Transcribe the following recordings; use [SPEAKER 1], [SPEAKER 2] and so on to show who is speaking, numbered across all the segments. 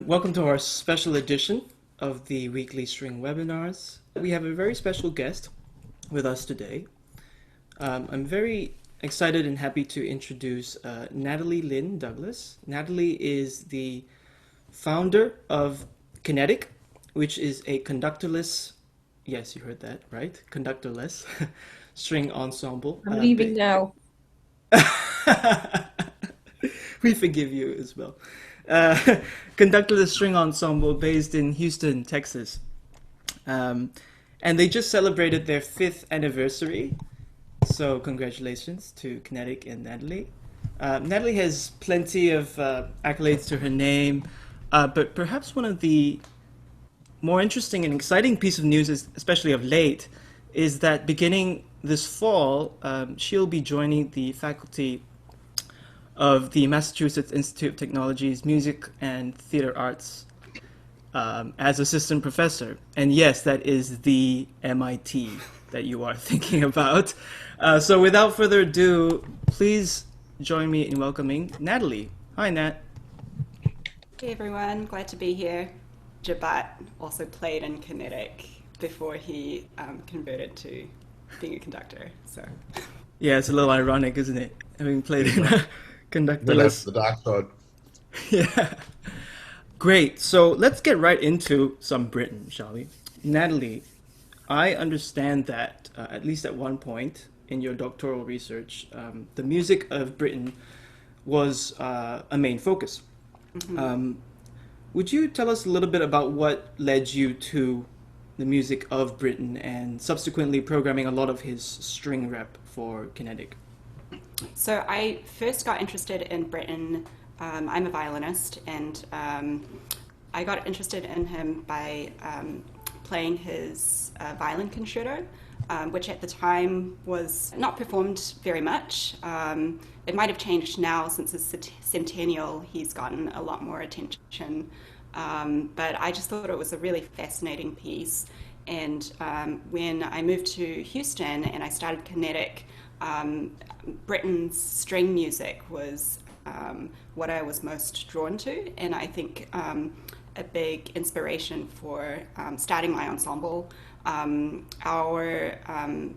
[SPEAKER 1] Welcome to our special edition of the weekly string webinars. We have a very special guest with us today. I'm very excited and happy to introduce Natalie Lin Douglas. Natalie is the founder of Kinetic, which is a conductorless, yes, you heard that, right? Conductorless string ensemble.
[SPEAKER 2] I'm leaving now.
[SPEAKER 1] We forgive you as well. Conductorless string ensemble based in Houston, Texas. And they just celebrated their 5th anniversary. So congratulations to Kinetic and Natalie. Natalie has plenty of accolades to her name, but perhaps one of the more interesting and exciting piece of news, especially of late, is that beginning this fall, she'll be joining the faculty of the Massachusetts Institute of Technology's Music and Theater Arts as assistant professor. And yes, that is the MIT that you are thinking about. So without further ado, please join me in welcoming Natalie. Hi, Nat.
[SPEAKER 3] Hey everyone, glad to be here. Jabat also played in Kinetic before he converted to being a conductor. So
[SPEAKER 1] Yeah, it's a little ironic, isn't it? Having played in a
[SPEAKER 4] That's
[SPEAKER 1] conductorless.
[SPEAKER 4] the dark side.
[SPEAKER 1] Yeah. Great. So let's get right into some Britain, shall we? Natalie, I understand that, at least at one point in your doctoral research, the music of Britain was a main focus. Would you tell us a little bit about what led you to the music of Britain and subsequently programming a lot of his string rep for Kinetic?
[SPEAKER 3] So I first got interested in Britten. I'm a violinist, and I got interested in him by playing his violin concerto, which at the time was not performed very much. It might have changed now since his centennial. He's gotten a lot more attention, but I just thought it was a really fascinating piece. And when I moved to Houston and I started Kinetic, Britain's string music was what I was most drawn to, and I think a big inspiration for starting my ensemble. Our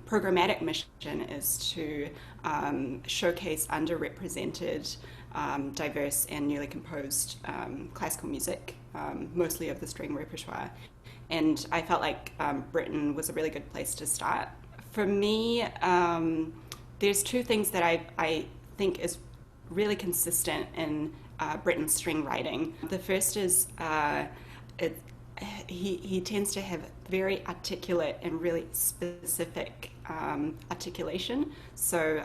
[SPEAKER 3] programmatic mission is to showcase underrepresented, diverse and newly composed classical music, mostly of the string repertoire. And I felt like Britain was a really good place to start. For me, there's two things that I think is really consistent in Britten's string writing. The first is he tends to have very articulate and really specific articulation. So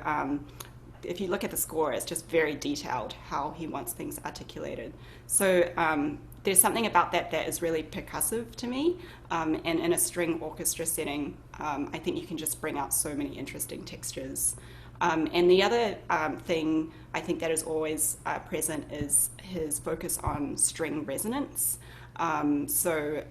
[SPEAKER 3] if you look at the score, it's just very detailed how he wants things articulated. So there's something about that that is really percussive to me. And in a string orchestra setting, I think you can just bring out so many interesting textures. And the other thing I think that is always present is his focus on string resonance. So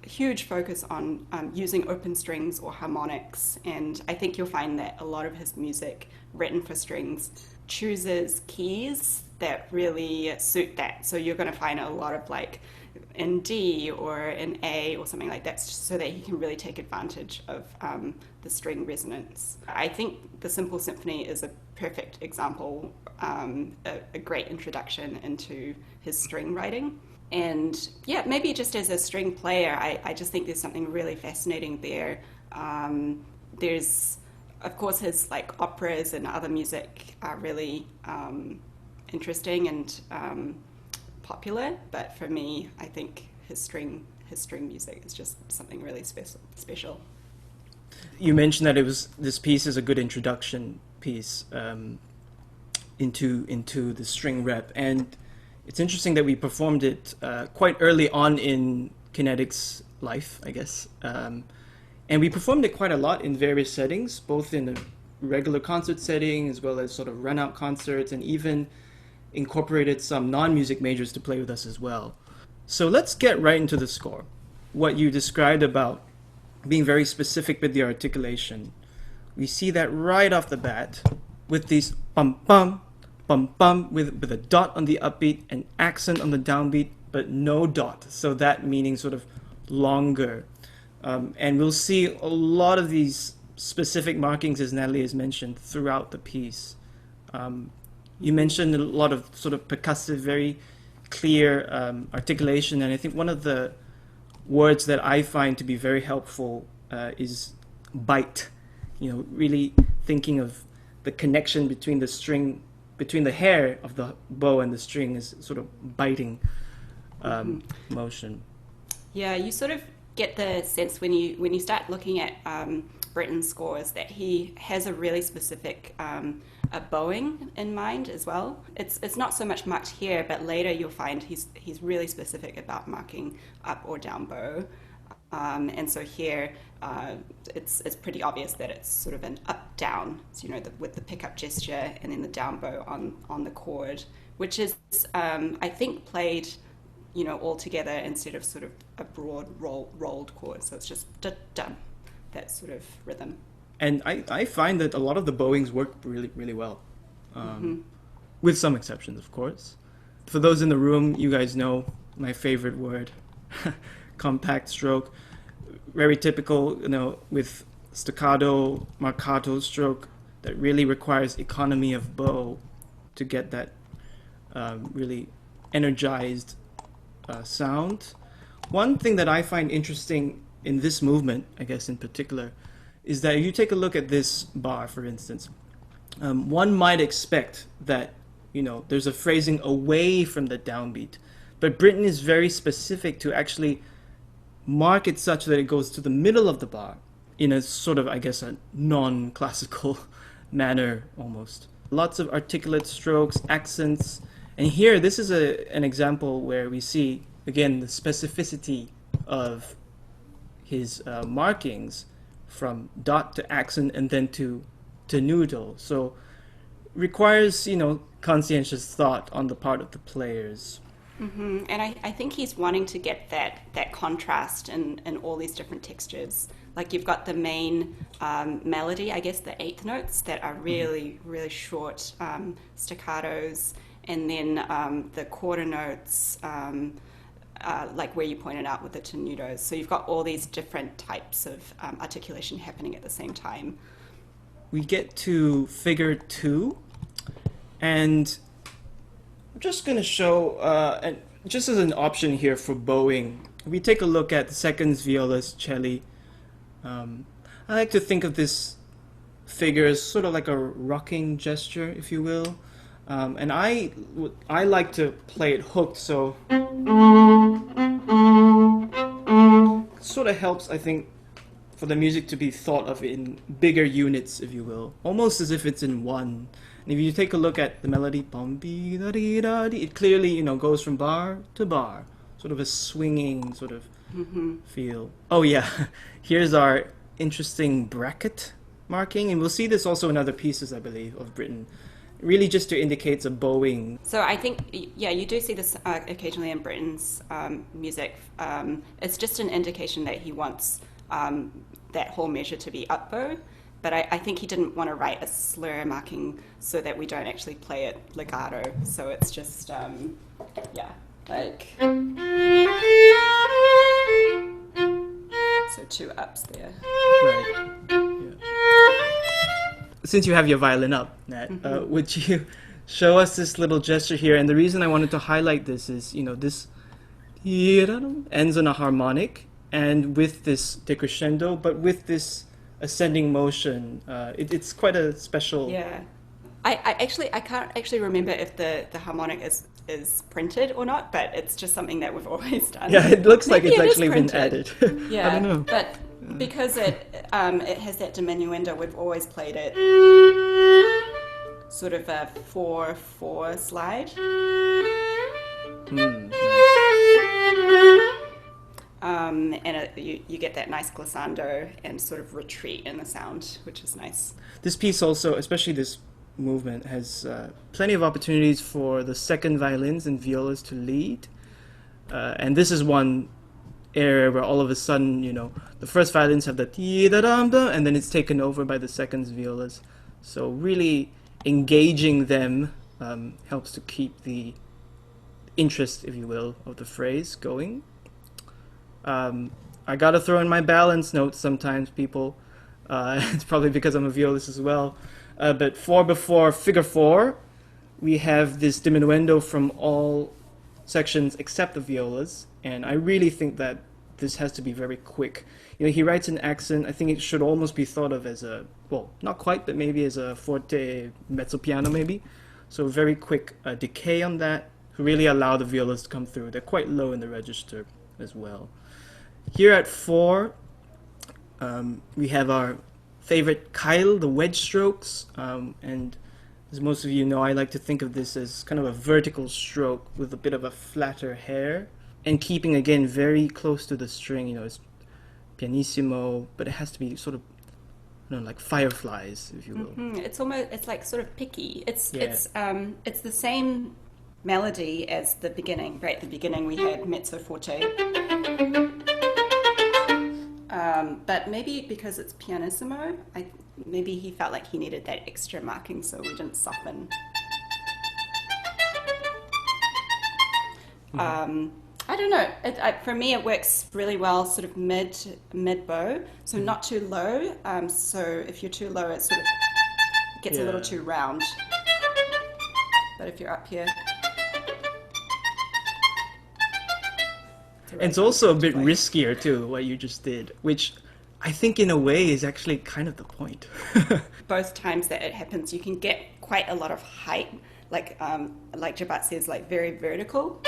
[SPEAKER 3] huge focus on using open strings or harmonics, and I think you'll find that a lot of his music written for strings chooses keys that really suit that. So you're going to find a lot of like in D or in A or something like that, so that he can really take advantage of the string resonance. I think the Simple Symphony is a perfect example, a great introduction into his string writing. And yeah, maybe just as a string player, I just think there's something really fascinating there. There's, of course, his like operas and other music are really interesting and popular, but for me, I think his string music is just something really special.
[SPEAKER 1] You mentioned that this piece is a good introduction piece into the string rep, and it's interesting that we performed it quite early on in Kinetic's life, I guess. And we performed it quite a lot in various settings, both in a regular concert setting as well as sort of run-out concerts, and even incorporated some non-music majors to play with us as well. So let's get right into the score. What you described about being very specific with the articulation, we see that right off the bat with these bum bum bum bum with a dot on the upbeat and accent on the downbeat, but no dot. So that meaning sort of longer. And we'll see a lot of these specific markings, as Natalie has mentioned, throughout the piece. You mentioned a lot of sort of percussive, very clear articulation, and I think one of the words that I find to be very helpful is bite. You know, really thinking of the connection between the string, between the hair of the bow and the string is sort of biting motion.
[SPEAKER 3] Yeah, you sort of get the sense when you start looking at Britten's scores that he has a really specific a bowing in mind as well. It's not so much marked here, but later you'll find he's really specific about marking up or down bow. And so here it's pretty obvious that it's sort of an up down, so, you know, with the pickup gesture and then the down bow on the chord, which is I think played, you know, all together instead of sort of a broad rolled chord. So it's just da-da, that sort of rhythm.
[SPEAKER 1] And I find that a lot of the bowings work really, really well, with some exceptions, of course. For those in the room, you guys know my favorite word, compact stroke. Very typical, you know, with staccato, marcato stroke that really requires economy of bow to get that really energized sound. One thing that I find interesting in this movement, I guess in particular, is that if you take a look at this bar, for instance, one might expect that, you know, there's a phrasing away from the downbeat, but Britten is very specific to actually mark it such that it goes to the middle of the bar in a sort of, I guess, a non-classical manner almost. Lots of articulate strokes, accents, and here this is an example where we see, again, the specificity of his markings from dot to accent and then to noodle. So requires, you know, conscientious thought on the part of the players.
[SPEAKER 3] Mm-hmm. And I think he's wanting to get that contrast in all these different textures. Like you've got the main melody, I guess the eighth notes that are really, really short staccatos, and then the quarter notes, like where you pointed out with the tenutos. So you've got all these different types of articulation happening at the same time.
[SPEAKER 1] We get to figure 2, and I'm just going to show, and just as an option here for bowing, we take a look at the seconds, violas, celli. I like to think of this figure as sort of like a rocking gesture, if you will. And I like to play it hooked, so it sort of helps, I think, for the music to be thought of in bigger units, if you will, almost as if it's in one. And if you take a look at the melody, it clearly, you know, goes from bar to bar, sort of a swinging sort of feel. Oh yeah, here's our interesting bracket marking, and we'll see this also in other pieces, I believe, of Britten. Really just to indicate a bowing.
[SPEAKER 3] So I think, yeah, you do see this occasionally in Britten's music. It's just an indication that he wants that whole measure to be up bow, but I think he didn't want to write a slur marking so that we don't actually play it legato. So it's just, yeah, like, so 2 ups there.
[SPEAKER 1] Right. Since you have your violin up, Nat, would you show us this little gesture here? And the reason I wanted to highlight this is, you know, this ends on a harmonic, and with this decrescendo, but with this ascending motion, it's quite a special.
[SPEAKER 3] Yeah, I can't actually remember if the harmonic is printed or not, but it's just something that we've always done.
[SPEAKER 1] Yeah, it looks like
[SPEAKER 3] Maybe
[SPEAKER 1] it's
[SPEAKER 3] it is
[SPEAKER 1] actually been
[SPEAKER 3] printed.
[SPEAKER 1] added.
[SPEAKER 3] Yeah,
[SPEAKER 1] I don't know.
[SPEAKER 3] but because it has that diminuendo, we've always played it sort of a 4/4 slide. And you get that nice glissando and sort of retreat in the sound, which is nice.
[SPEAKER 1] This piece also, especially this movement, has plenty of opportunities for the second violins and violas to lead. And this is one area where all of a sudden, you know, the first violins have the ti-da-dum-da, and then it's taken over by the seconds violas. So really engaging them helps to keep the interest, if you will, of the phrase going. I gotta throw in my balance notes sometimes, people. It's probably because I'm a violist as well. But 4 before figure 4, we have this diminuendo from all sections except the violas, and I really think that this has to be very quick. You know, he writes an accent. I think it should almost be thought of as a, well, not quite, but maybe as a forte mezzo piano maybe. So very quick decay on that to really allow the violas to come through. They're quite low in the register as well. Here at 4, we have our favorite Kyle, the wedge strokes, and as most of you know, I like to think of this as kind of a vertical stroke with a bit of a flatter hair, and keeping again very close to the string. You know, it's pianissimo, but it has to be sort of, you know, like fireflies, if you will.
[SPEAKER 3] Mm-hmm. It's like sort of picky. It's the same melody as the beginning. Right, at the beginning we had mezzo forte. But maybe because it's pianissimo, maybe he felt like he needed that extra marking, so we didn't soften. I don't know. For me, it works really well, sort of mid bow, so not too low. So if you're too low, it sort of gets a little too round. But if you're up here.
[SPEAKER 1] And it's also a bit riskier too, what you just did, which I think in a way is actually kind of the point.
[SPEAKER 3] Both times that it happens, you can get quite a lot of height, like Jabat says, like very vertical.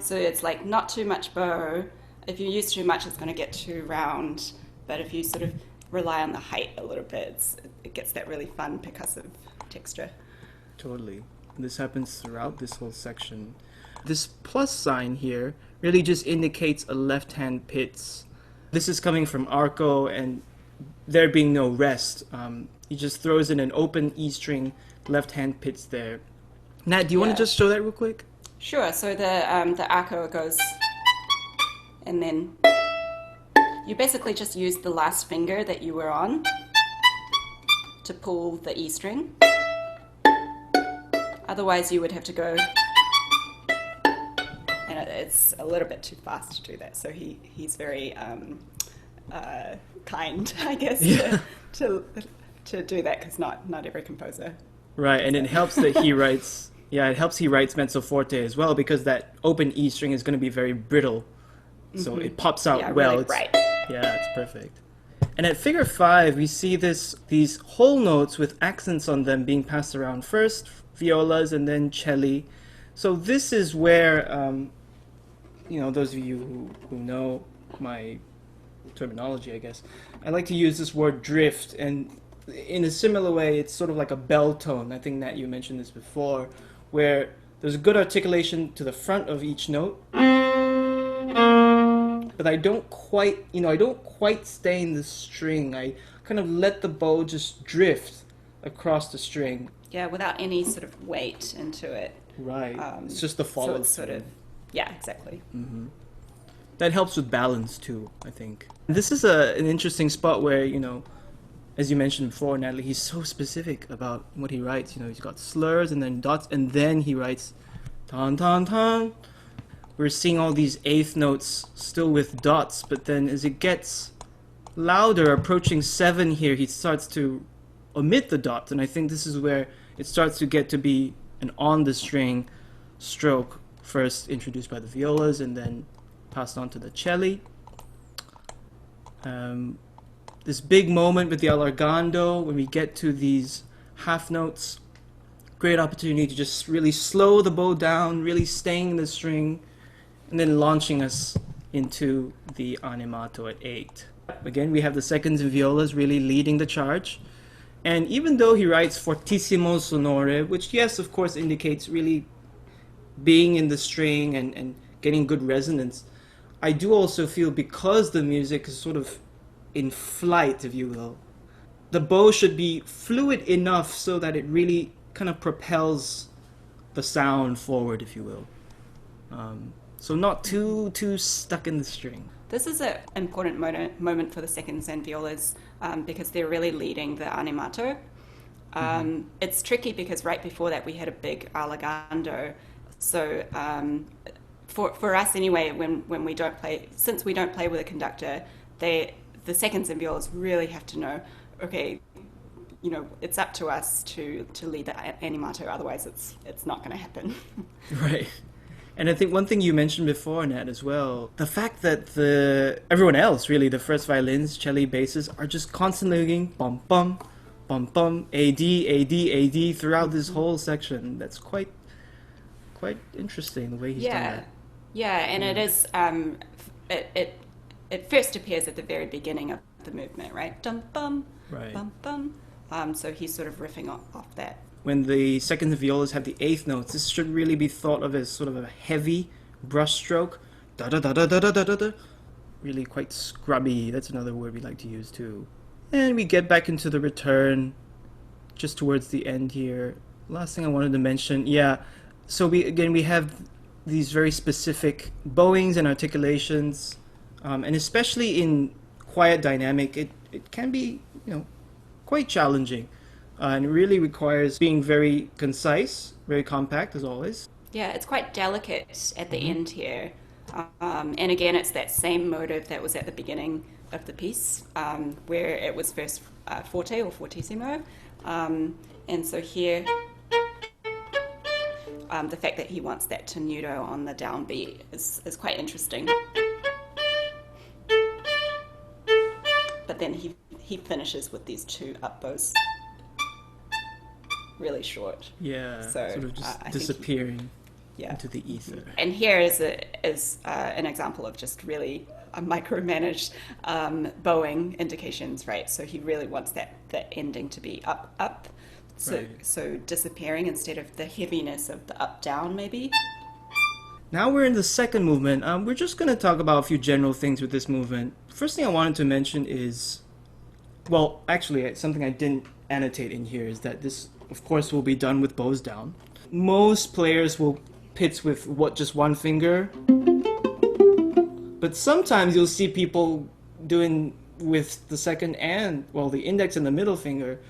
[SPEAKER 3] So it's like not too much bow. If you use too much, it's going to get too round. But if you sort of rely on the height a little bit, it gets that really fun percussive texture.
[SPEAKER 1] Totally. This happens throughout this whole section. This plus sign here really just indicates a left-hand pizz. This is coming from Arco, and there being no rest. He just throws in an open E string left-hand pizz there. Nat, do you want to just show that real quick?
[SPEAKER 3] Sure. So the Arco goes, and then you basically just use the last finger that you were on to pull the E string. Otherwise, you would have to go. It's a little bit too fast to do that, so he's very kind, I guess, to do that, because not every composer.
[SPEAKER 1] Right, and it helps that he writes. Yeah, it helps he writes mezzo forte as well, because that open E string is going to be very brittle, so it pops out well.
[SPEAKER 3] Really bright.
[SPEAKER 1] Yeah, it's perfect. And at figure 5, we see these whole notes with accents on them being passed around first, violas, and then celli. So this is where. You know, those of you who know my terminology, I guess, I like to use this word drift, and in a similar way, it's sort of like a bell tone. I think that you mentioned this before, where there's a good articulation to the front of each note, but I don't quite stay in the string. I kind of let the bow just drift across the string.
[SPEAKER 3] Yeah, without any sort of weight into it.
[SPEAKER 1] Right. It's just the follow.
[SPEAKER 3] So it's sort of. Yeah, exactly.
[SPEAKER 1] Mm-hmm. That helps with balance too, I think. This is an interesting spot where, you know, as you mentioned before, Natalie, he's so specific about what he writes. You know, he's got slurs and then dots, and then he writes tan tan tan. We're seeing all these eighth notes still with dots, but then as it gets louder, approaching 7 here, he starts to omit the dots, and I think this is where it starts to get to be an on the string stroke. First introduced by the violas and then passed on to the celli. This big moment with the allargando, when we get to these half notes, great opportunity to just really slow the bow down, really staying in the string, and then launching us into the animato at 8. Again, we have the seconds and violas really leading the charge. And even though he writes fortissimo sonore, which yes, of course, indicates really being in the string and getting good resonance, I do also feel, because the music is sort of in flight, if you will, the bow should be fluid enough so that it really kind of propels the sound forward, if you will. So not too stuck in the string.
[SPEAKER 3] This is an important moment for the seconds and violas, because they're really leading the animato. It's tricky because right before that we had a big allegando. So for us anyway, when we don't play, since we don't play with a conductor, the seconds and violas really have to know, okay, it's up to us to lead the animato, otherwise it's not going to happen.
[SPEAKER 1] Right. And I think one thing you mentioned before, Nat, as well, the fact that everyone else, really, the first violins, cello, basses, are just constantly going bum bum, bum bum, AD, AD, AD throughout this whole section. That's quite interesting the way he's done that.
[SPEAKER 3] Yeah, and it is. It first appears at the very beginning of the movement, right? Dum bum,
[SPEAKER 1] Right.
[SPEAKER 3] bum bum. So he's sort of riffing off that.
[SPEAKER 1] When the second violas have the eighth notes, this should really be thought of as sort of a heavy brush stroke. Da da da da da da da da da. Really quite scrubby. That's another word we like to use too. And we get back into the return just towards the end here. Last thing I wanted to mention, yeah. So we have these very specific bowings and articulations, and especially in quiet dynamic, it can be quite challenging. And it really requires being very concise, very compact as always.
[SPEAKER 3] Yeah, it's quite delicate at the end here. And again, it's that same motive that was at the beginning of the piece, where it was first forte or fortissimo. And so here, the fact that he wants that tenuto on the downbeat is quite interesting. But then he finishes with these two up bows. Really short.
[SPEAKER 1] Yeah,
[SPEAKER 3] so,
[SPEAKER 1] sort of just disappearing into the ether.
[SPEAKER 3] And here is an example of just really micromanaged bowing indications, right? So he really wants that ending to be up. So,
[SPEAKER 1] right.
[SPEAKER 3] So disappearing instead of the heaviness of the up down, maybe.
[SPEAKER 1] Now we're in the second movement. We're just going to talk about a few general things with this movement. First thing I wanted to mention is, well, actually, something I didn't annotate in here is that this, of course, will be done with bows down. Most players will pitch with just one finger, but sometimes you'll see people doing with the second and, well, the index and the middle finger.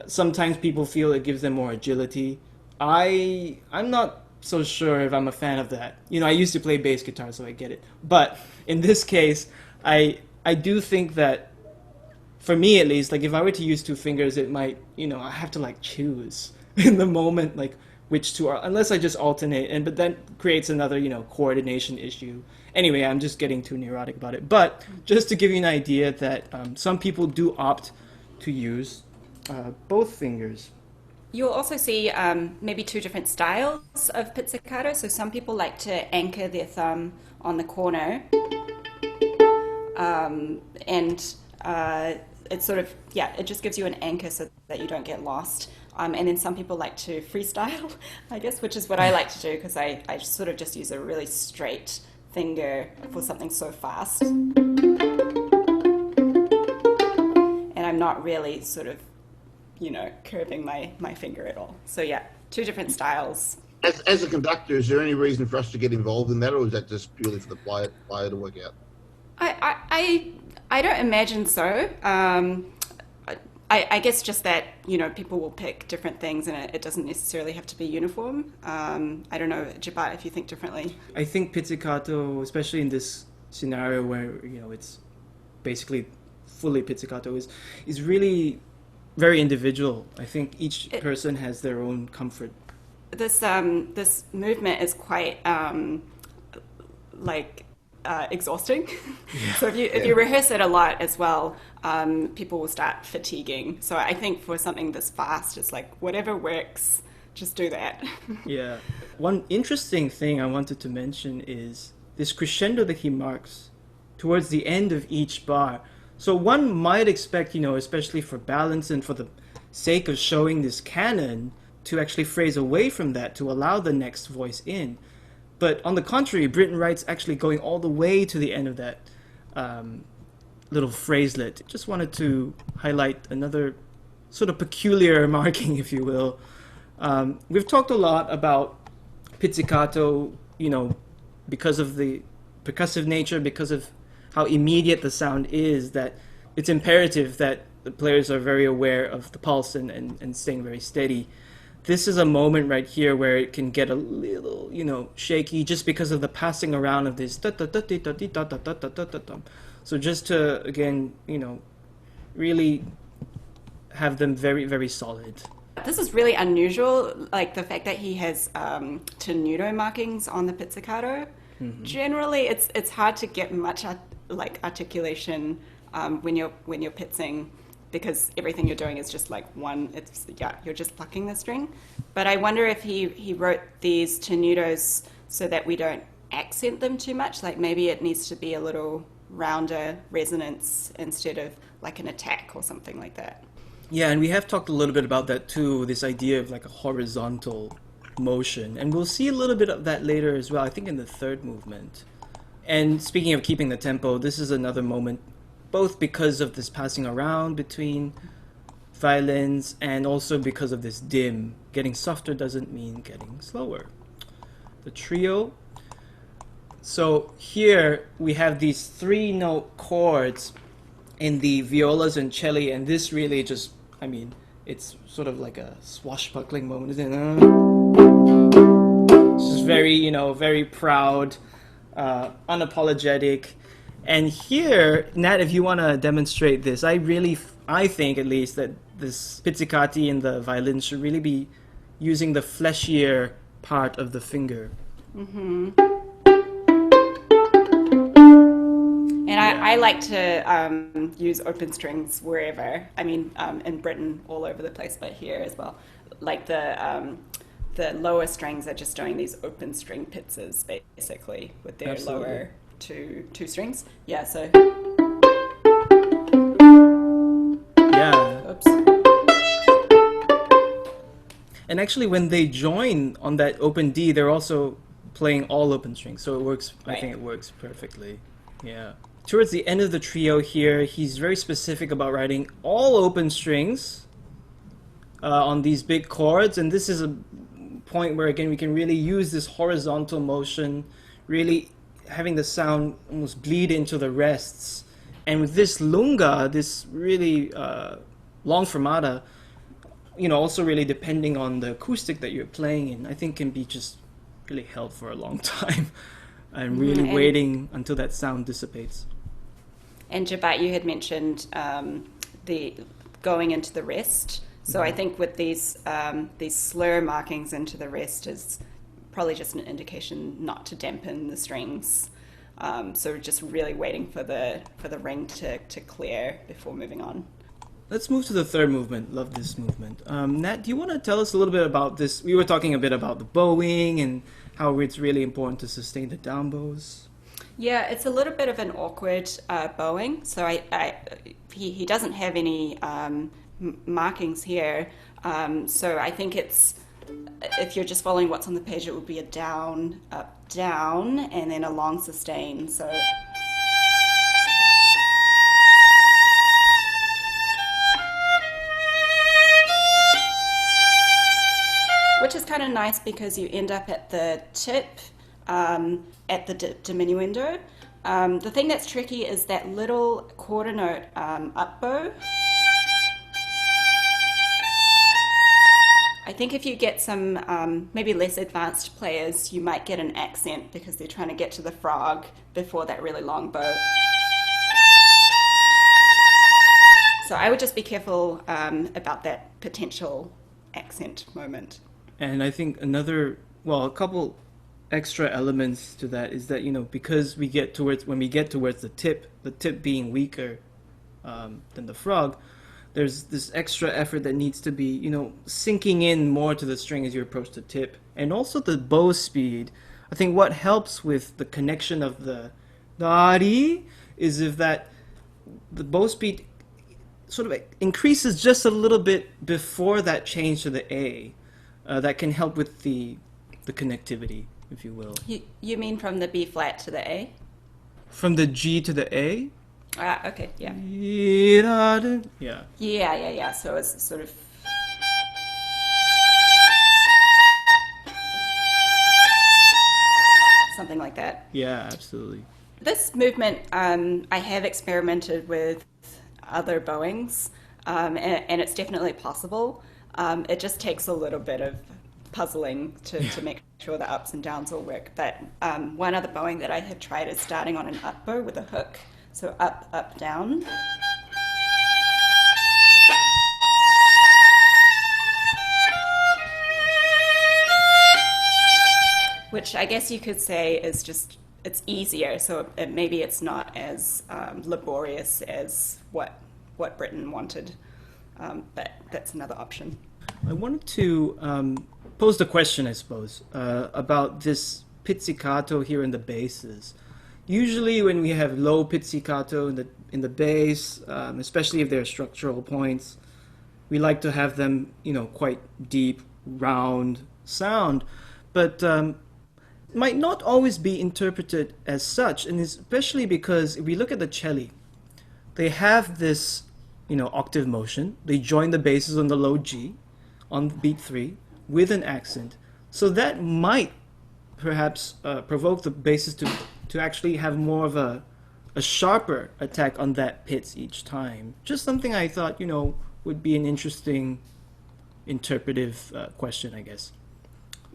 [SPEAKER 1] Sometimes people feel it gives them more agility. I'm not so sure if I'm a fan of that. I used to play bass guitar, so I get it. But in this case, I do think that, for me at least, like if I were to use two fingers, it might, I have to like choose in the moment, like which two are, unless I just alternate, but that creates another, coordination issue. Anyway, I'm just getting too neurotic about it. But just to give you an idea that some people do opt to use both fingers.
[SPEAKER 3] You'll also see maybe two different styles of pizzicato. So some people like to anchor their thumb on the corner, and it's sort of, it just gives you an anchor so that you don't get lost. And then some people like to freestyle, I guess, which is what I like to do, because I sort of just use a really straight finger for something so fast. And I'm not really sort of, curving my finger at all. So yeah, two different styles.
[SPEAKER 2] As a conductor, is there any reason for us to get involved in that, or is that just purely for the player to work out?
[SPEAKER 3] I don't imagine so. I guess just that, people will pick different things, and it doesn't necessarily have to be uniform. I don't know, Jabat, if you think differently.
[SPEAKER 1] I think pizzicato, especially in this scenario where, it's basically fully pizzicato, is really very individual. I think each person has their own comfort.
[SPEAKER 3] This movement is quite exhausting. Yeah. So if you rehearse it a lot as well, people will start fatiguing. So I think for something this fast, it's like whatever works, just do that.
[SPEAKER 1] Yeah. One interesting thing I wanted to mention is this crescendo that he marks towards the end of each bar. So one might expect, especially for balance and for the sake of showing this canon, to actually phrase away from that to allow the next voice in. But on the contrary, Britten writes actually going all the way to the end of that little phraselet. Just wanted to highlight another sort of peculiar marking, if you will. We've talked a lot about pizzicato, because of the percussive nature, because of how immediate the sound is, that it's imperative that the players are very aware of the pulse and staying very steady. This is a moment right here where it can get a little, shaky just because of the passing around of this. So just to, again, really have them very, very solid.
[SPEAKER 3] This is really unusual, like the fact that he has tenuto markings on the pizzicato. Mm-hmm. Generally, it's hard to get much articulation when you're pizzing, because everything you're doing is just like you're just plucking the string. But I wonder if he wrote these tenutos so that we don't accent them too much. Like maybe it needs to be a little rounder resonance instead of like an attack or something like that.
[SPEAKER 1] Yeah, and we have talked a little bit about that too, this idea of like a horizontal motion. And we'll see a little bit of that later as well, I think in the third movement. And speaking of keeping the tempo, this is another moment, both because of this passing around between violins and also because of this dim. Getting softer doesn't mean getting slower. The trio. So here we have these 3-note chords in the violas and celli, and this really just, it's sort of like a swashbuckling moment, isn't it? It's just very, very proud, unapologetic. And here, Nat, if you want to demonstrate this, I think at least that this pizzicati and the violin should really be using the fleshier part of the finger.
[SPEAKER 3] Mm-hmm. And I like to use open strings wherever. In Britain, all over the place, but here as well. Like the lower strings are just doing these open string pizzas, basically, with their
[SPEAKER 1] Absolutely.
[SPEAKER 3] lower two strings. Yeah, so...
[SPEAKER 1] Yeah.
[SPEAKER 3] Oops.
[SPEAKER 1] And actually, when they join on that open D, they're also playing all open strings, so it works.
[SPEAKER 3] Right.
[SPEAKER 1] I think it works perfectly. Yeah. Towards the end of the trio here, he's very specific about writing all open strings on these big chords, and this is a point where, again, we can really use this horizontal motion, really having the sound almost bleed into the rests. And with this lunga, this really long fermata, also really depending on the acoustic that you're playing in, I think can be just really held for a long time and really waiting until that sound dissipates. And
[SPEAKER 3] Jabat, you had mentioned the going into the rest. So I think with these slur markings into the rest is probably just an indication not to dampen the strings. So just really waiting for the ring to clear before moving on.
[SPEAKER 1] Let's move to the third movement. Love this movement. Nat, do you want to tell us a little bit about this? We were talking a bit about the bowing and how it's really important to sustain the down bows.
[SPEAKER 3] Yeah, it's a little bit of an awkward bowing. So he doesn't have any markings here. So I think if you're just following what's on the page, it would be a down, up, down, and then a long sustain. So. Which is kind of nice because you end up at the tip, at the diminuendo. The thing that's tricky is that little quarter note up bow. I think if you get some maybe less advanced players, you might get an accent because they're trying to get to the frog before that really long bow. So I would just be careful about that potential accent moment.
[SPEAKER 1] And I think a couple extra elements to that is that, because when we get towards the tip being weaker than the frog, there's this extra effort that needs to be, sinking in more to the string as you approach the tip. And also the bow speed. I think what helps with the connection of the da-di is if that the bow speed sort of increases just a little bit before that change to the A. That can help with the connectivity, if you will.
[SPEAKER 3] You mean from the B flat to the A?
[SPEAKER 1] From the G to the A?
[SPEAKER 3] Okay, yeah.
[SPEAKER 1] Yeah.
[SPEAKER 3] Yeah. So it's sort of... something like that.
[SPEAKER 1] Yeah, absolutely.
[SPEAKER 3] This movement, I have experimented with other bowings. and it's definitely possible. It just takes a little bit of puzzling to make sure the ups and downs all work. But one other bowing that I have tried is starting on an up bow with a hook. So up, up, down. Which I guess you could say is just, it's easier. So maybe it's not as laborious as what Britten wanted. But that's another option.
[SPEAKER 1] I wanted to pose the question, I suppose, about this pizzicato here in the basses. Usually when we have low pizzicato in the bass, especially if they're structural points, we like to have them, quite deep, round sound. But might not always be interpreted as such, and especially because if we look at the celli, they have this, octave motion. They join the basses on the low G, on beat 3, with an accent. So that might perhaps provoke the basses to actually have more of a sharper attack on that pitch each time. Just something I thought, would be an interesting interpretive question, I guess.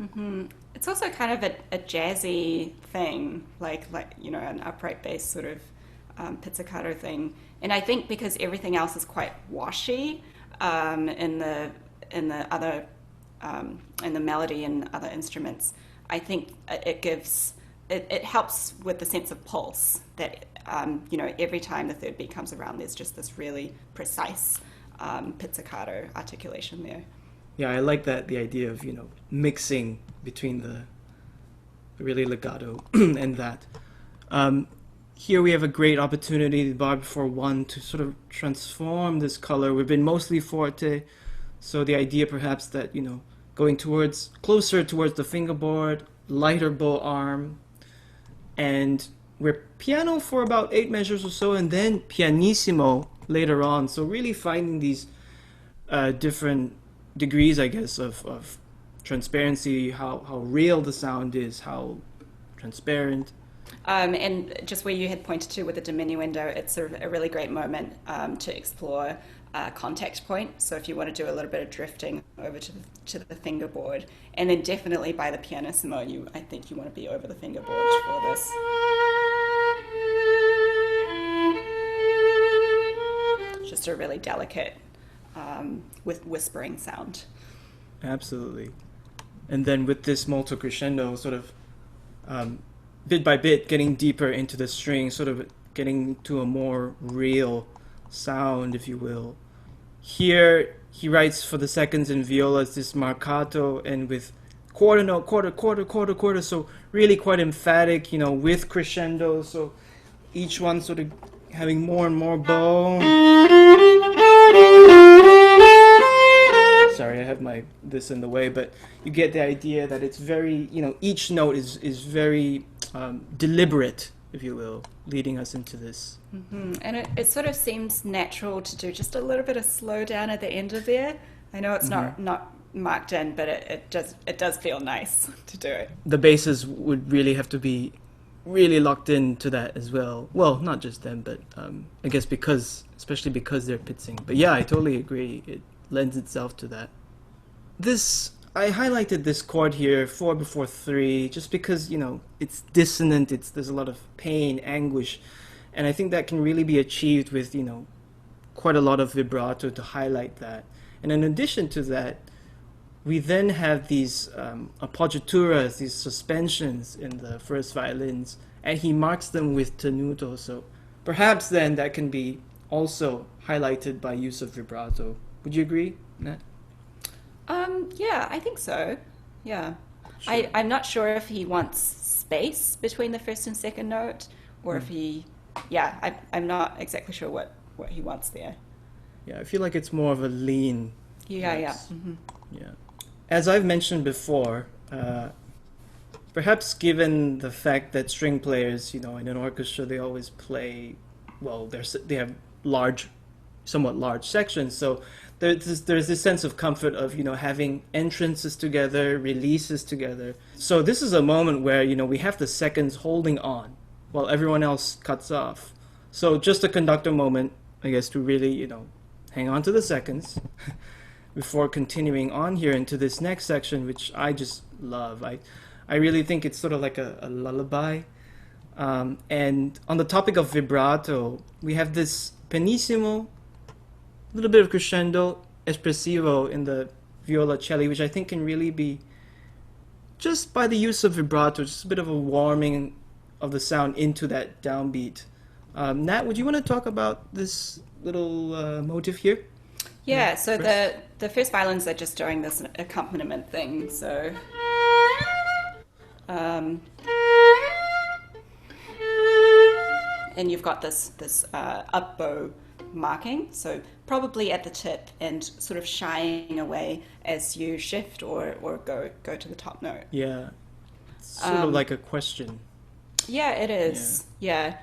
[SPEAKER 3] Mm-hmm. It's also kind of a jazzy thing, like an upright bass sort of pizzicato thing. And I think because everything else is quite washy in the other in the melody and other instruments, I think it helps with the sense of pulse that every time the third beat comes around, there's just this really precise pizzicato articulation there.
[SPEAKER 1] Yeah, I like the idea of, mixing between the really legato and that. Here we have a great opportunity, the bar before 1, to sort of transform this color. We've been mostly forte, so the idea perhaps that, going closer towards the fingerboard, lighter bow arm, and we're piano for about 8 measures or so, and then pianissimo later on. So really finding these different degrees, I guess, of transparency, how real the sound is, how transparent.
[SPEAKER 3] And just where you had pointed to with the diminuendo, it's a really great moment to explore contact point. So if you want to do a little bit of drifting over to the fingerboard, and then definitely by the pianissimo, I think you want to be over the fingerboard for this. Just a really delicate with whispering sound.
[SPEAKER 1] Absolutely. And then with this molto crescendo, sort of bit by bit getting deeper into the string, sort of getting to a more real sound, if you will. Here he writes for the seconds in violas this marcato, and with quarter note, quarter, so really quite emphatic, with crescendo, so each one sort of having more and more bow. Sorry, I have this in the way, but you get the idea that it's very, each note is very deliberate, if you will, leading us into this.
[SPEAKER 3] Mm-hmm. And it sort of seems natural to do just a little bit of slow down at the end of there. I know it's not marked in, but it does feel nice to do it.
[SPEAKER 1] The basses would really have to be really locked into that as well. Well, not just them, but I guess especially because they're pitzing. But yeah, I totally agree. It lends itself to that. I highlighted this chord here, 4 before 3, just because, it's dissonant, there's a lot of pain, anguish, and I think that can really be achieved with, quite a lot of vibrato to highlight that. And in addition to that, we then have these appoggiaturas, these suspensions in the first violins, and he marks them with tenuto, so perhaps then that can be also highlighted by use of vibrato. Would you agree, Nat?
[SPEAKER 3] Yeah, I think so. Yeah.
[SPEAKER 1] Sure.
[SPEAKER 3] I'm not sure if he wants space between the first and second note, or if I'm not exactly sure what he wants there.
[SPEAKER 1] Yeah, I feel like it's more of a lean.
[SPEAKER 3] Yeah.
[SPEAKER 1] Mm-hmm. Yeah. As I've mentioned before, perhaps given the fact that string players, in an orchestra, they always play, they have somewhat large sections, so there's this sense of comfort of, having entrances together, releases together. So this is a moment where, we have the seconds holding on while everyone else cuts off. So just a conductor moment, I guess, to really, hang on to the seconds before continuing on here into this next section, which I just love. I really think it's sort of like a lullaby. And on the topic of vibrato, we have this pianissimo, a little bit of crescendo, espressivo in the violoncello, which I think can really be, just by the use of vibrato, just a bit of a warming of the sound into that downbeat. Nat, would you want to talk about this little motive here?
[SPEAKER 3] Yeah, so the first violins are just doing this accompaniment thing, so... and you've got this up bow marking, so probably at the tip and sort of shying away as you shift or go to the top note.
[SPEAKER 1] Yeah, it's sort of like a question.
[SPEAKER 3] Yeah, it is. Yeah.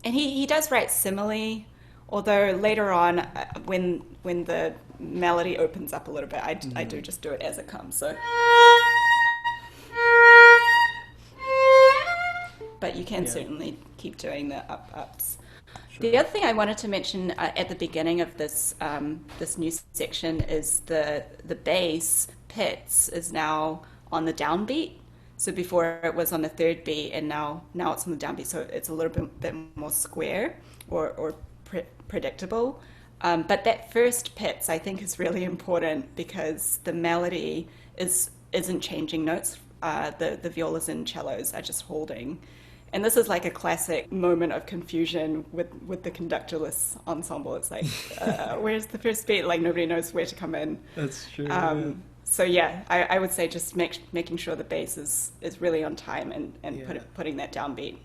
[SPEAKER 3] And he does write simile, although later on, when the melody opens up a little bit, I do just do it as it comes. So, but you can certainly keep doing the ups. Sure. The other thing I wanted to mention at the beginning of this this new section is the bass Pitts is now on the downbeat. So before it was on the third beat, and now it's on the downbeat. So it's a little bit more square or predictable. But that first Pitts, I think, is really important because the melody isn't changing notes. The violas and cellos are just holding. And this is like a classic moment of confusion with the conductorless ensemble. It's like, where's the first beat? Like nobody knows where to come in.
[SPEAKER 1] That's true.
[SPEAKER 3] So yeah, I would say just making sure the bass is really on time and putting that downbeat.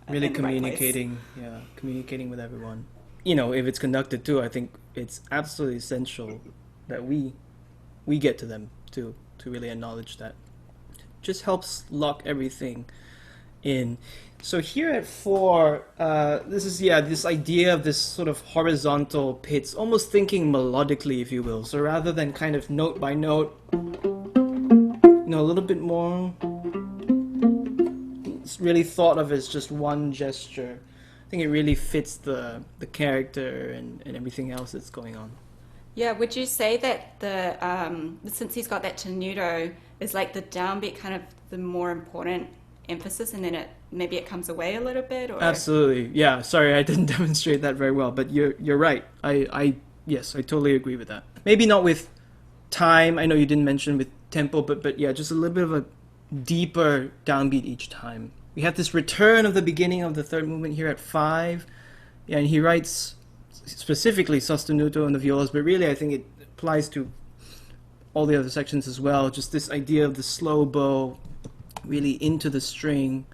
[SPEAKER 1] Really communicating, communicating with everyone. You know, if it's conducted too, I think it's absolutely essential that we get to them too, to really acknowledge that. Just helps lock everything in. So here at 4, this is this idea of this sort of horizontal pitch, almost thinking melodically, if you will. So rather than kind of note by note, a little bit more, it's really thought of as just one gesture. I think it really fits the character and everything else that's going on.
[SPEAKER 3] Yeah, would you say that since he's got that tenuto, is like the downbeat kind of the more important emphasis, and then maybe it comes away a little bit? Or?
[SPEAKER 1] Absolutely, yeah. Sorry, I didn't demonstrate that very well, but you're right. Yes, I totally agree with that. Maybe not with time. I know you didn't mention with tempo, but yeah, just a little bit of a deeper downbeat each time. We have this return of the beginning of the third movement here at 5, and he writes specifically sostenuto and the violas, but really I think it applies to all the other sections as well. Just this idea of the slow bow really into the string.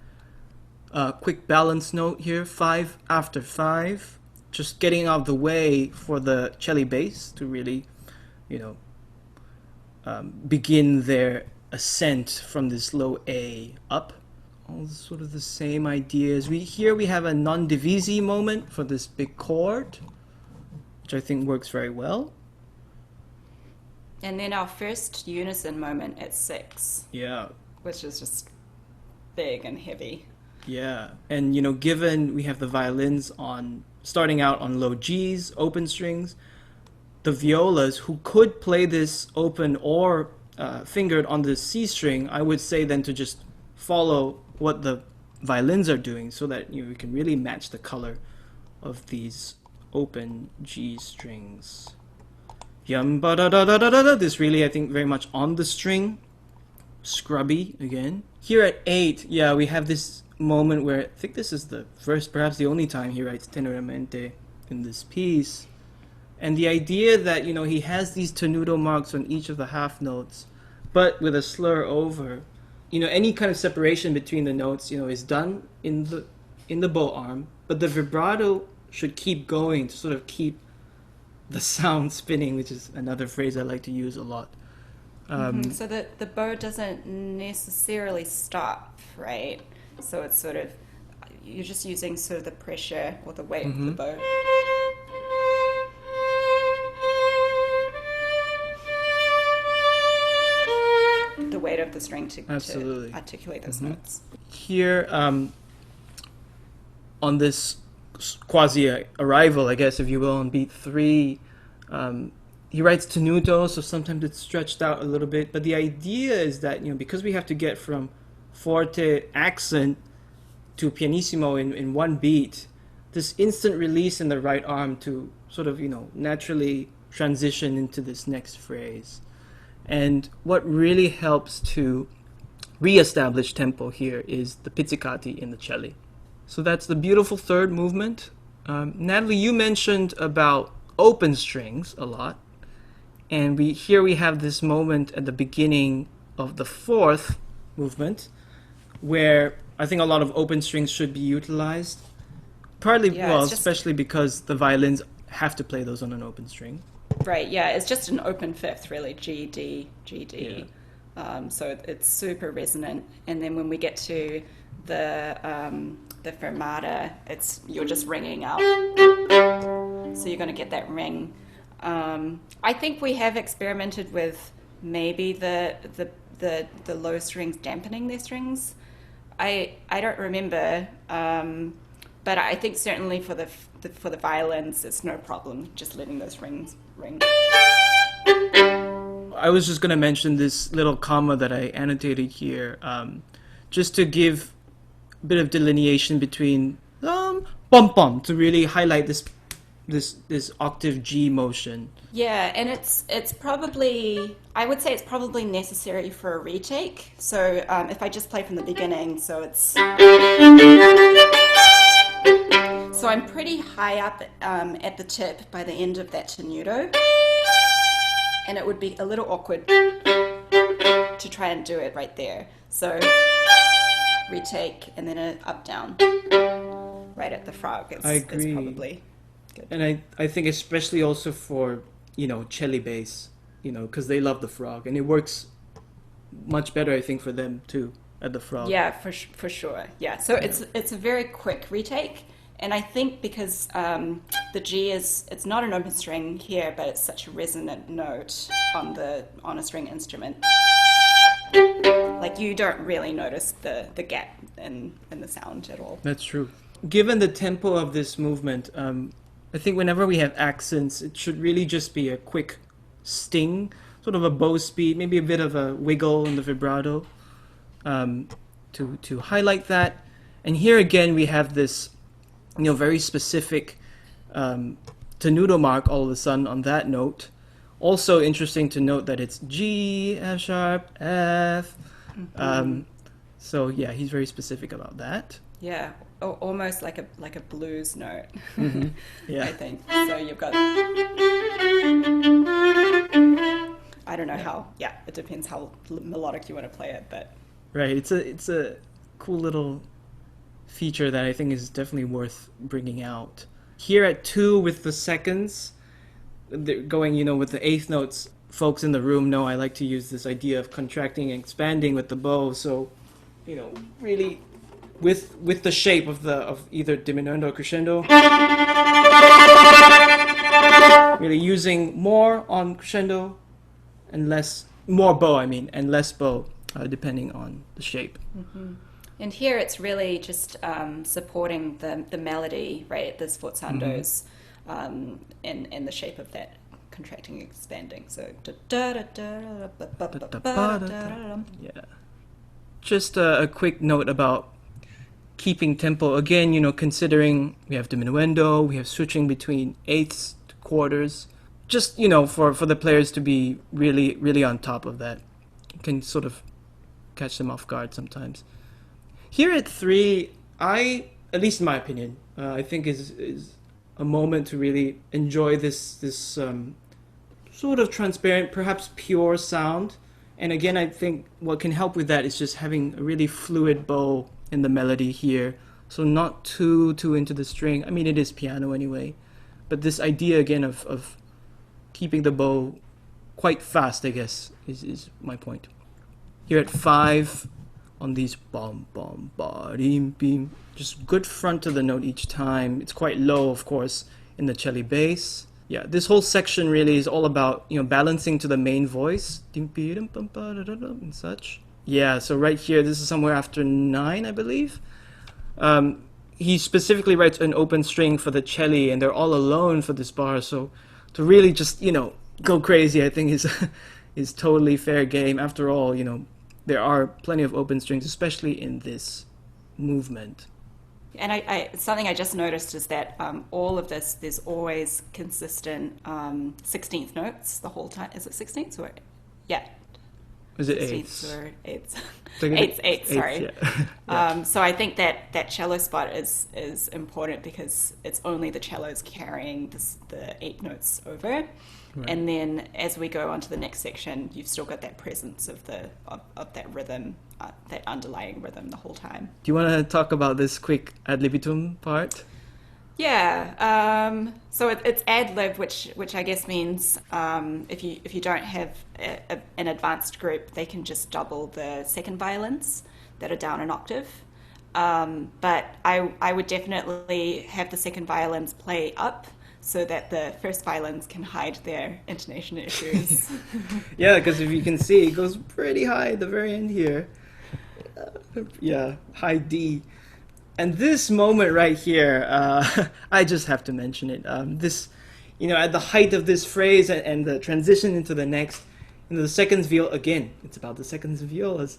[SPEAKER 1] Quick balance note here, 5 after 5, just getting out of the way for the cello bass to really, begin their ascent from this low A up. All sort of the same ideas. Here we have a non divisi moment for this big chord, which I think works very well.
[SPEAKER 3] And then our first unison moment at 6.
[SPEAKER 1] Yeah.
[SPEAKER 3] Which is just big and heavy.
[SPEAKER 1] Yeah. And, given we have the violins starting out on low Gs, open strings, the violas who could play this open or fingered on the C string, I would say then to just follow what the violins are doing so that we can really match the color of these open G strings. Yum ba da da da da da. This really, I think, very much on the string. Scrubby again. Here at 8, we have this moment where I think this is the first, perhaps the only time he writes tenoramente in this piece. And the idea that, he has these tenuto marks on each of the half notes, but with a slur over. Any kind of separation between the notes, is done in the bow arm, but the vibrato should keep going to sort of keep the sound spinning, which is another phrase I like to use a lot.
[SPEAKER 3] So the bow doesn't necessarily stop, right? So it's sort of, you're just using sort of the pressure or the weight of the bow. The weight of the string to articulate those notes.
[SPEAKER 1] Here, on this quasi-arrival, I guess, if you will, on beat 3, He writes tenuto, so sometimes it's stretched out a little bit. But the idea is that, because we have to get from forte accent to pianissimo in one beat, this instant release in the right arm to sort of, naturally transition into this next phrase. And what really helps to re-establish tempo here is the pizzicati in the cello. So that's the beautiful third movement. Natalie, you mentioned about open strings a lot. And here we have this moment at the beginning of the fourth movement where I think a lot of open strings should be utilized. Partly, especially because the violins have to play those on an open string.
[SPEAKER 3] Right, yeah, it's just an open fifth, really, G, D, G, D. Yeah. So it's super resonant. And then when we get to the fermata, you're just ringing out. So you're going to get that ring. I think we have experimented with maybe the low strings dampening their strings. I don't remember, but I think certainly for the violins, it's no problem just letting those rings ring.
[SPEAKER 1] I was just going to mention this little comma that I annotated here, just to give a bit of delineation between bum bum to really highlight this octave G motion.
[SPEAKER 3] Yeah, and it's probably, I would say it's probably necessary for a retake. So if I just play from the beginning, so I'm pretty high up at the tip by the end of that tenuto, and it would be a little awkward to try and do it right there. So retake and then an up down right at the frog.
[SPEAKER 1] I agree.
[SPEAKER 3] It's probably good.
[SPEAKER 1] And I think especially also for cello bass, because they love the frog, and it works much better I think for them too at the frog.
[SPEAKER 3] Yeah, for sure. Yeah, so it's a very quick retake. And I think because the G it's not an open string here, but it's such a resonant note on a string instrument. Like you don't really notice the gap in the sound at all.
[SPEAKER 1] That's true. Given the tempo of this movement, I think whenever we have accents, it should really just be a quick sting, sort of a bow speed, maybe a bit of a wiggle in the vibrato to highlight that. And here again we have this very specific tenuto mark all of a sudden on that note. Also interesting to note that it's G, F sharp, F. Mm-hmm. So yeah, he's very specific about that.
[SPEAKER 3] Yeah, almost like a blues note.
[SPEAKER 1] Mm-hmm. Yeah,
[SPEAKER 3] I think so. You've got. I don't know how. Yeah, it depends how melodic you want to play it, but.
[SPEAKER 1] Right, it's a cool little feature that I think is definitely worth bringing out. Here at 2 with the seconds, going, with the eighth notes, folks in the room know I like to use this idea of contracting and expanding with the bow. So, really with the shape of either diminuendo or crescendo, really using more on crescendo and more bow, and less bow, depending on the shape.
[SPEAKER 3] Mm-hmm. And here it's really just supporting the melody, right? There's forzandos in the shape of that contracting and expanding. So
[SPEAKER 1] yeah. Just a quick note about keeping tempo. Again, considering we have diminuendo, we have switching between eighths to quarters. Just for the players to be really really on top of that. You can sort of catch them off guard sometimes. Here at 3, at least in my opinion, I think is a moment to really enjoy this sort of transparent, perhaps pure sound. And again, I think what can help with that is just having a really fluid bow in the melody here. So not too into the string. It is piano anyway. But this idea again of keeping the bow quite fast, I guess, is my point. Here at 5, on these bom bom ba dim bim, just good front to the note each time. It's quite low, of course, in the cello bass. Yeah, this whole section really is all about balancing to the main voice and such. Yeah, so right here, this is somewhere after 9, I believe. He specifically writes an open string for the cello, and they're all alone for this bar. So to really just, go crazy, I think is totally fair game. After all, there are plenty of open strings, especially in this movement.
[SPEAKER 3] And something I just noticed is that all of this, there's always consistent 16th notes the whole time. Is it 16ths or? Yeah.
[SPEAKER 1] Is it
[SPEAKER 3] 16ths
[SPEAKER 1] eighths?
[SPEAKER 3] or eighths?
[SPEAKER 1] Like
[SPEAKER 3] Eights, sorry.
[SPEAKER 1] Yeah. Yeah.
[SPEAKER 3] So I think that cello spot is important because it's only the cellos carrying the 8 notes over. Right. And then as we go on to the next section, you've still got that presence of that rhythm, that underlying rhythm the whole time.
[SPEAKER 1] Do you want to talk about this quick ad libitum part?
[SPEAKER 3] Yeah. So it's ad lib, which I guess means if you don't have an advanced group, they can just double the second violins that are down an octave. But I would definitely have the second violins play up, so that the first violins can hide their intonation issues.
[SPEAKER 1] Yeah, because if you can see, it goes pretty high at the very end here. High D. And this moment right here, I just have to mention it. This, at the height of this phrase and the transition into the next, the seconds viol, again, it's about the seconds violas,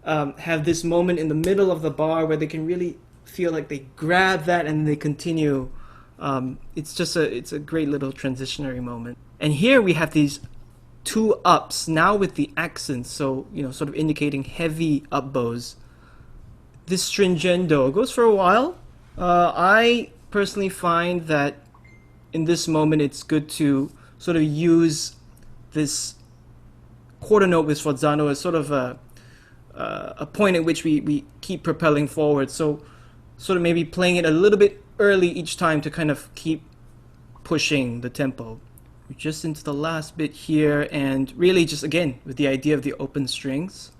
[SPEAKER 1] have this moment in the middle of the bar where they can really feel like they grab that and they continue. It's a great little transitionary moment. And here we have these 2 ups, now with the accents, so, sort of indicating heavy up bows. This stringendo goes for a while. I personally find that in this moment it's good to sort of use this quarter note with sforzano as sort of a point at which we keep propelling forward. So sort of maybe playing it a little bit early each time to kind of keep pushing the tempo. We're just into the last bit here, and really just again with the idea of the open strings.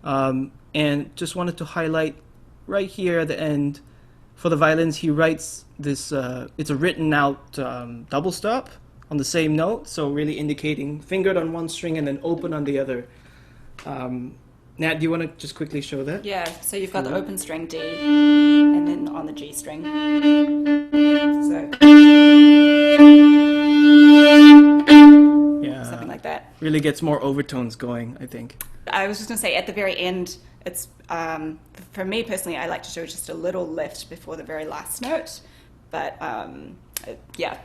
[SPEAKER 1] And just wanted to highlight right here at the end, for the violins, he writes this, it's a written out double stop on the same note, so really indicating fingered on one string and then open on the other. Nat, do you want to just quickly show that?
[SPEAKER 3] Yeah, so you've got the open string D, and then on the G string. So,
[SPEAKER 1] yeah,
[SPEAKER 3] something like that.
[SPEAKER 1] Really gets more overtones going, I think.
[SPEAKER 3] I was just going to say, at the very end, it's for me personally, I like to show just a little lift before the very last note, but yeah,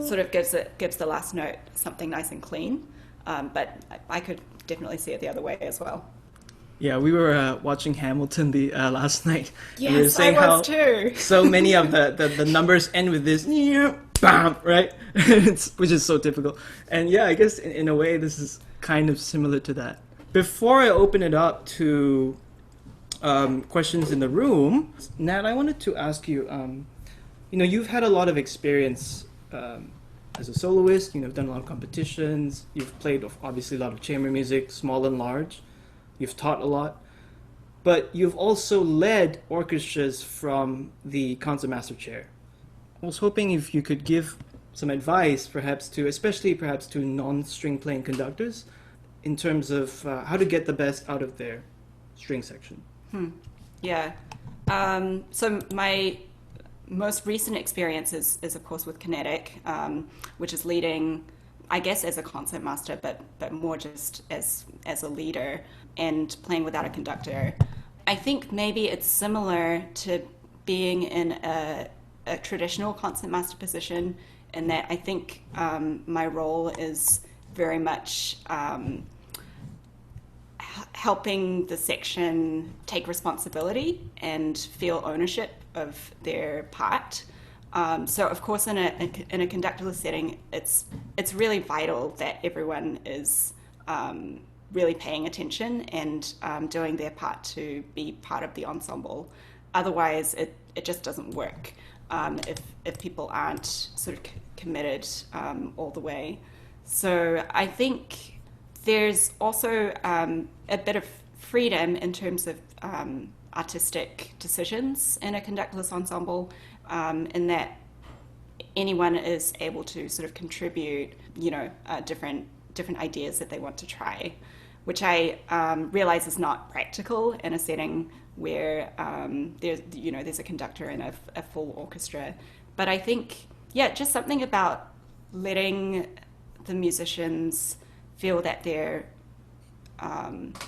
[SPEAKER 3] sort of gives the last note something nice and clean. But I could definitely see it the other way as well.
[SPEAKER 1] Yeah, we were watching Hamilton the last night.
[SPEAKER 3] Yes,
[SPEAKER 1] and we were saying
[SPEAKER 3] I was too.
[SPEAKER 1] So many of the numbers end with this bam, right? Which is so typical. And yeah, I guess in a way this is kind of similar to that. Before I open it up to questions in the room, Nat, I wanted to ask you, you've had a lot of experience as a soloist. You've done a lot of competitions. You've played obviously a lot of chamber music, small and large. You've taught a lot. But you've also led orchestras from the concertmaster chair. I was hoping if you could give some advice, especially to non-string playing conductors, in terms of how to get the best out of their string section.
[SPEAKER 3] Yeah. So my most recent experience is of course with Kinetic, which is leading, I guess, as a concertmaster, but more just as a leader and playing without a conductor. I think maybe it's similar to being in a traditional concertmaster position, in that I think my role is very much helping the section take responsibility and feel ownership of their part. So of course in a conductorless setting, it's really vital that everyone is really paying attention and doing their part to be part of the ensemble. Otherwise it just doesn't work if people aren't sort of committed all the way. So I think there's also a bit of freedom in terms of artistic decisions in a conductorless ensemble, in that anyone is able to sort of contribute, different ideas that they want to try. which I realize is not practical in a setting where there's a conductor and a full orchestra. But I think, yeah, just something about letting the musicians feel that they're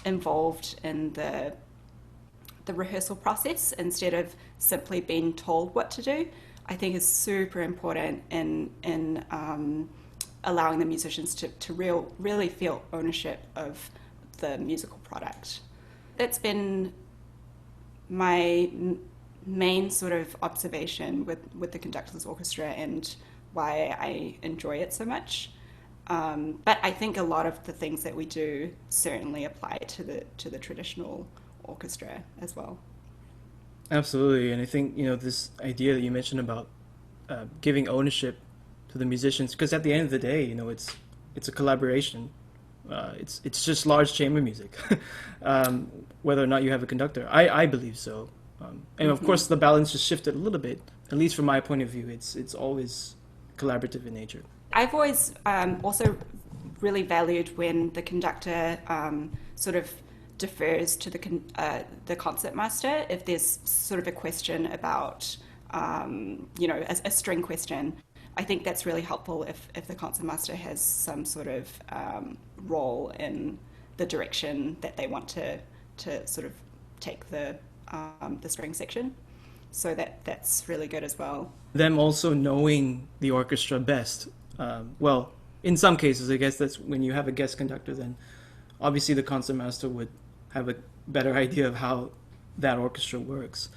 [SPEAKER 3] involved in the rehearsal process instead of simply being told what to do, I think is super important in allowing the musicians to really feel ownership of the musical product. That's been my main sort of observation with the conductorless orchestra and why I enjoy it so much. But I think a lot of the things that we do certainly apply to the traditional orchestra as well.
[SPEAKER 1] Absolutely, and I think this idea that you mentioned about giving ownership to the musicians, because at the end of the day, it's a collaboration. It's just large chamber music, whether or not you have a conductor. I believe so, and of course the balance just shifted a little bit. At least from my point of view, it's always collaborative in nature.
[SPEAKER 3] I've always also really valued when the conductor sort of defers to the concertmaster if there's sort of a question about, a string question. I think that's really helpful if the concertmaster has some sort of role in the direction that they want to sort of take the string section. So that's really good as well.
[SPEAKER 1] Them also knowing the orchestra best. Well, in some cases, I guess that's when you have a guest conductor, then obviously the concertmaster would have a better idea of how that orchestra works.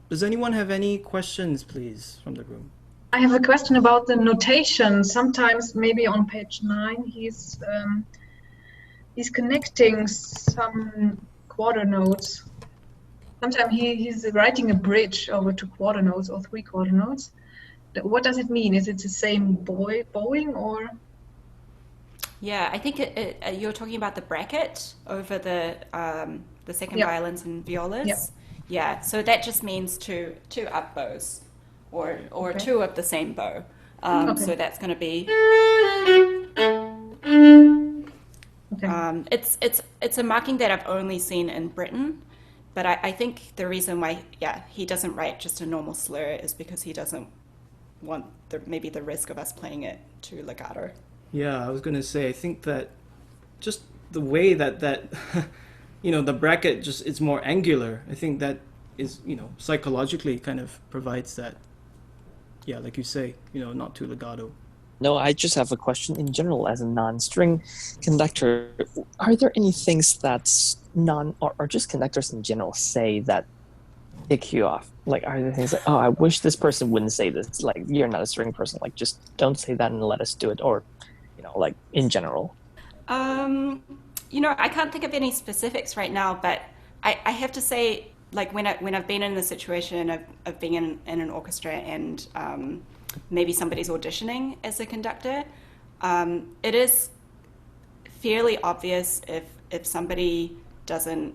[SPEAKER 1] Does anyone have any questions, please, from the room?
[SPEAKER 4] I have a question about the notation. Sometimes, maybe on page 9, he's connecting some quarter notes. Sometimes he's writing a bridge over 2 quarter notes or 3 quarter notes. What does it mean? Is it the same bowing or?
[SPEAKER 3] Yeah, I think you're talking about the bracket over the second violins and violas.
[SPEAKER 4] Yep.
[SPEAKER 3] Yeah, so that just means two up bows, or
[SPEAKER 4] Okay.
[SPEAKER 3] 2 of the same bow.
[SPEAKER 4] Okay.
[SPEAKER 3] So that's going to be.
[SPEAKER 4] Okay.
[SPEAKER 3] It's a marking that I've only seen in Britain, but I think the reason why he doesn't write just a normal slur is because he doesn't want maybe the risk of us playing it too legato.
[SPEAKER 1] Yeah, I was going to say, I think that just the way that the bracket just, it's more angular. I think that is, psychologically kind of provides that, yeah, like you say, not too legato.
[SPEAKER 5] No, I just have a question in general as a non-string conductor. Are there any things that's or just conductors in general say that tick you off? Like, are there things like, oh, I wish this person wouldn't say this. Like, you're not a string person. Like, just don't say that and let us do it. Or, like in general.
[SPEAKER 3] I can't think of any specifics right now, but I have to say, like when I've been in the situation of being in an orchestra and maybe somebody's auditioning as a conductor, it is fairly obvious if somebody doesn't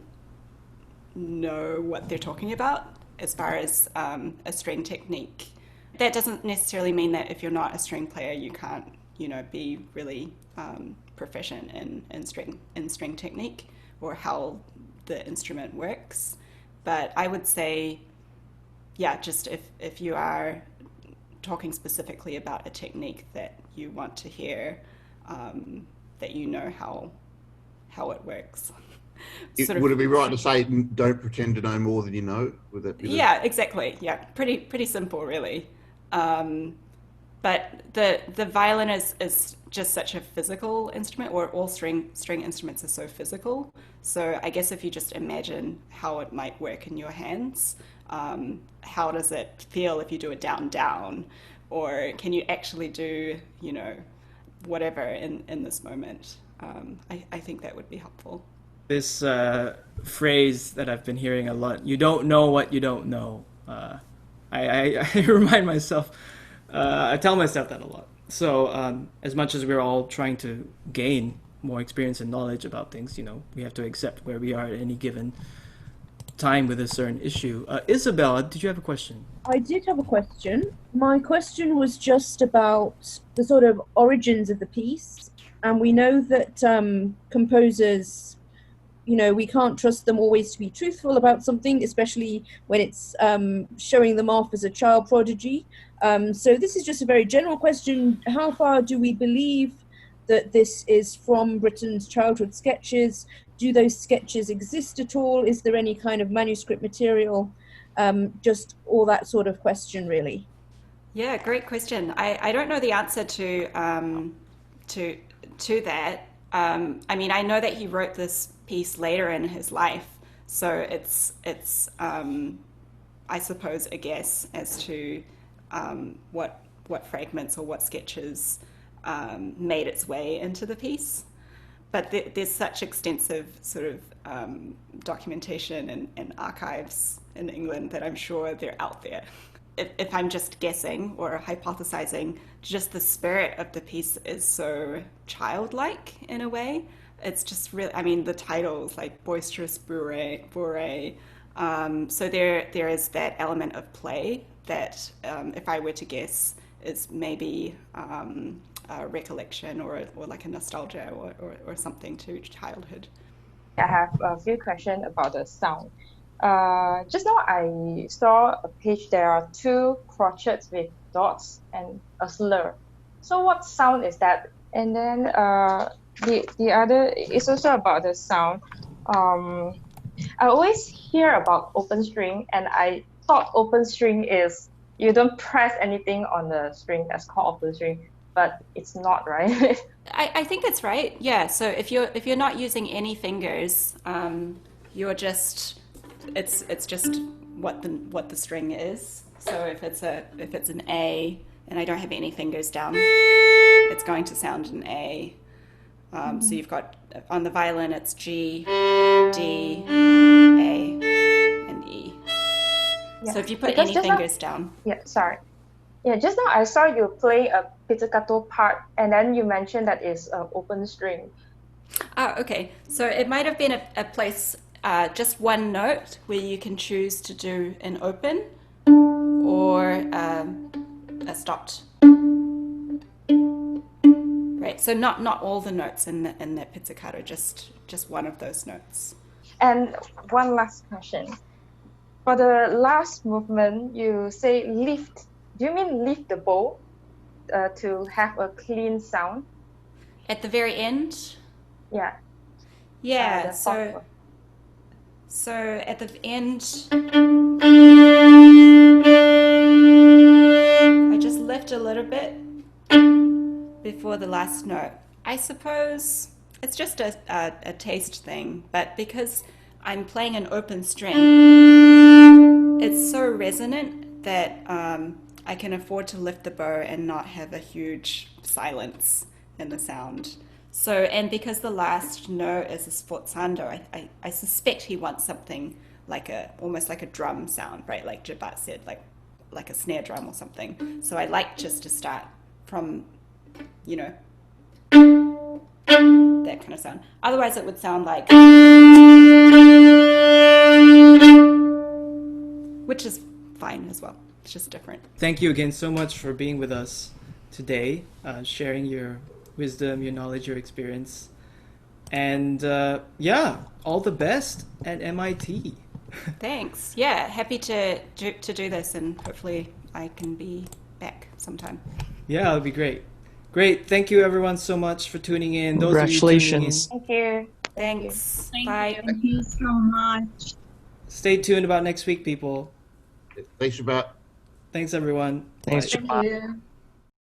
[SPEAKER 3] know what they're talking about as far as a string technique. That doesn't necessarily mean that if you're not a string player, you can't be really proficient in string technique or how the instrument works. But I would say, just if you are talking specifically about a technique that you want to hear, that you know how it works.
[SPEAKER 2] Would it be right to say don't pretend to know more than you know? Would that be
[SPEAKER 3] exactly. Yeah, pretty simple, really. But the violin is just such a physical instrument, or all string instruments are so physical. So I guess if you just imagine how it might work in your hands, how does it feel if you do it down, or can you actually do whatever in this moment? I think that would be helpful.
[SPEAKER 1] This phrase that I've been hearing a lot, you don't know what you don't know. I remind myself, I tell myself that a lot. So as much as we're all trying to gain more experience and knowledge about things, we have to accept where we are at any given time with a certain issue. Isabel, did you have a question?
[SPEAKER 6] I did have a question. My question was just about the sort of origins of the piece. And we know that composers we can't trust them always to be truthful about something, especially when it's showing them off as a child prodigy. So this is just a very general question. How far do we believe that this is from Britten's childhood sketches? Do those sketches exist at all? Is there any kind of manuscript material? Just all that sort of question, really.
[SPEAKER 3] Yeah, great question. I don't know the answer to that. I mean, I know that he wrote this piece later in his life, so it's I suppose a guess as to what fragments or what sketches made its way into the piece. But there's such extensive sort of documentation and archives in England that I'm sure they're out there. If I'm just guessing or hypothesizing, just the spirit of the piece is so childlike in a way. It's just really, I mean, the titles like Boisterous Bourree. So there is that element of play that, if I were to guess, is maybe a recollection or like a nostalgia or something to childhood.
[SPEAKER 7] I have a few questions about the sound. Just now I saw a page, there are 2 crotchets with dots and a slur. So what sound is that? And then the other is also about the sound. I always hear about open string, and I thought open string is you don't press anything on the string, that's called open string, but it's not, right?
[SPEAKER 3] I think that's right. Yeah. So if you're not using any fingers, you're just it's just what the string is. So if it's an A and I don't have any fingers down, it's going to sound an A. So you've got on the violin it's G, D, A, and E.
[SPEAKER 7] Yeah.
[SPEAKER 3] So if you put
[SPEAKER 7] Because
[SPEAKER 3] any
[SPEAKER 7] just now-
[SPEAKER 3] fingers down,
[SPEAKER 7] Yeah, sorry. Yeah, just now I saw you play a pizzicato part, and then you mentioned that it's an open string.
[SPEAKER 3] oh, okay. So it might have been a place, just one note where you can choose to do an open or a stopped. Right. So not all the notes in the pizzicato, just one of those notes.
[SPEAKER 7] And one last question. For the last movement, you say lift. Do you mean lift the bow to have a clean sound?
[SPEAKER 3] At the very end,
[SPEAKER 7] Yeah.
[SPEAKER 3] yeah.
[SPEAKER 7] The fourth one.
[SPEAKER 3] So at the end, I just lift a little bit before the last note. I suppose it's just a taste thing, but because I'm playing an open string, it's so resonant that I can afford to lift the bow and not have a huge silence in the sound. So, and because the last note is a sforzando, I suspect he wants something like almost like a drum sound, right? Like Jabat said, like a snare drum or something. So I like just to start from, that kind of sound. Otherwise it would sound like, which is fine as well. It's just different.
[SPEAKER 1] Thank you again so much for being with us today, sharing your wisdom, your knowledge, your experience. And all the best at MIT.
[SPEAKER 3] Thanks. Yeah, happy to do this, and hopefully I can be back sometime.
[SPEAKER 1] Yeah, it'll be great. Great. Thank you everyone so much for tuning in. Those of you tuning in,
[SPEAKER 5] Congratulations.
[SPEAKER 7] Thank you.
[SPEAKER 3] Thanks.
[SPEAKER 8] Thank
[SPEAKER 3] Bye.
[SPEAKER 8] you. Thank you so much.
[SPEAKER 1] stay tuned about next week, people.
[SPEAKER 2] Thanks about.
[SPEAKER 1] Thanks everyone.
[SPEAKER 5] Thanks,
[SPEAKER 1] Bye.
[SPEAKER 4] Thank you.